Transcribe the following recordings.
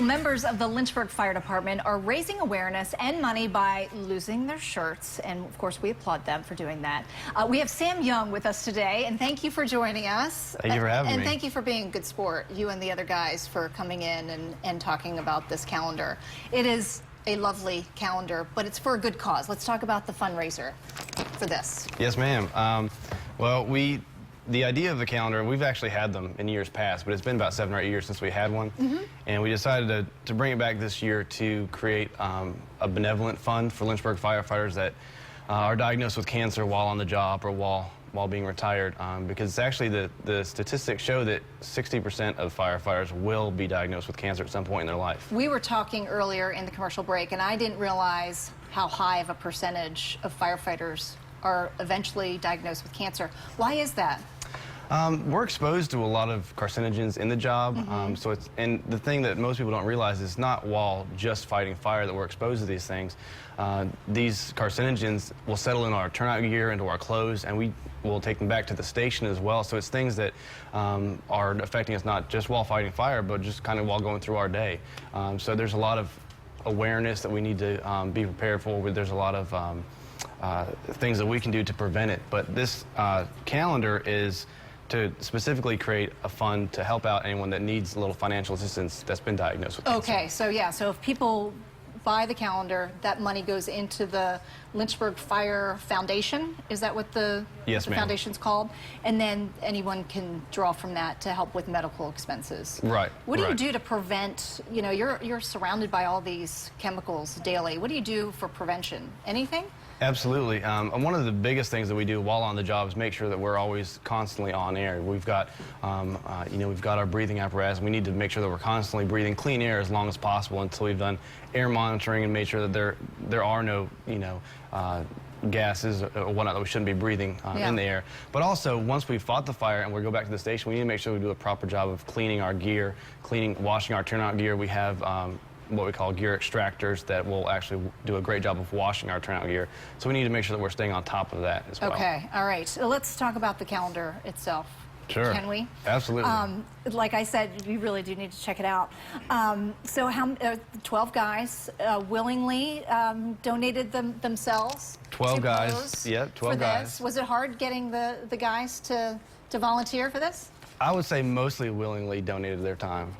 members of the Lynchburg Fire Department are raising awareness and money by losing their shirts, and of course we applaud them for doing that. We have Sam Young with us today, and thank you for joining us. Thank you for having me. And thank you for being a good sport, you and the other guys, for coming in and talking about this calendar. It is a lovely calendar, but it's for a good cause. Let's talk about the fundraiser for this. Yes, ma'am. Well, the idea of the calendar, we've actually had them in years past, but it's been about 7 or 8 years since we had one. And we decided to bring it back this year to create a benevolent fund for Lynchburg firefighters that are diagnosed with cancer while on the job or while being retired, because it's actually the statistics show that 60% of firefighters will be diagnosed with cancer at some point in their life. We were talking earlier in the commercial break, and I didn't realize how high of a percentage of firefighters are eventually diagnosed with cancer. Why is that? We're exposed to a lot of carcinogens in the job, and the thing that most people don't realize is not while just fighting fire that we're exposed to these things. These carcinogens will settle in our turnout gear, into our clothes, and we will take them back to the station as well. So it's things that are affecting us not just while fighting fire, but just kind of while going through our day. So there's a lot of awareness that we need to be prepared for. There's a lot of things that we can do to prevent it. But this calendar is to specifically create a fund to help out anyone that needs a little financial assistance that's been diagnosed with cancer. Okay, so yeah, so if people buy the calendar, that money goes into the Lynchburg Fire Foundation. Is that what the foundation's called? And then anyone can draw from that to help with medical expenses. Right. What do you do to prevent, you know, you're surrounded by all these chemicals daily. What do you do for prevention? Anything? Absolutely. One of the biggest things that we do while on the job is make sure that we're always constantly on air. We've got, we've got our breathing apparatus. We need to make sure that we're constantly breathing clean air as long as possible until we've done air monitoring and made sure that there are no, gases or whatnot that we shouldn't be breathing in the air. But also, once we've fought the fire and we go back to the station, we need to make sure we do a proper job of cleaning our gear, washing our turnout gear. We have what we call gear extractors that will actually do a great job of washing our turnout gear. So we need to make sure that we're staying on top of that as well. Okay, all right. So let's talk about the calendar itself. Sure. Can we? Absolutely. Like I said, you really do need to check it out. So 12 guys willingly donated themselves 12 to guys. pose Yeah, 12 guys. Was it hard getting the guys to volunteer for this? I would say mostly willingly donated their time.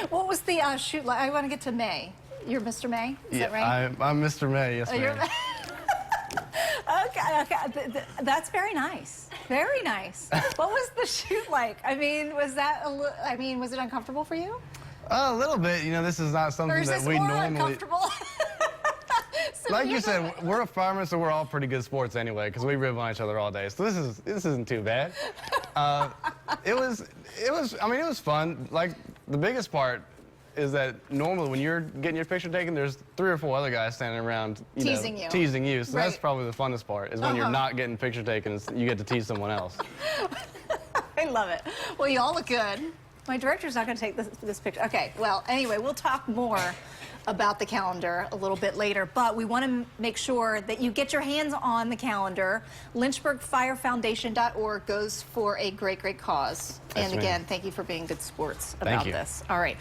What was the shoot like? I want to get to May. You're Mr. May? Is that right? I'm Mr. May, yes, ma'am. Okay, that's very nice. Very nice. What was the shoot like? I mean, was it uncomfortable for you? A little bit. You know, this is not something that we normally. Uncomfortable? Like you said, we're firemen, so we're all pretty good sports anyway, because we rib on each other all day. So this isn't too bad. It was fun. Like, the biggest part is that normally when you're getting your picture taken, there's 3 or 4 other guys standing around, teasing you. So that's probably the funnest part, is when you're not getting picture taken, you get to tease someone else. I love it. Well, you all look good. My director's not going to take this picture. Okay, well, anyway, we'll talk more about the calendar a little bit later, but we want to make sure that you get your hands on the calendar. LynchburgFireFoundation.org goes for a great, great cause. And again, thank you for being good sports about this. All right.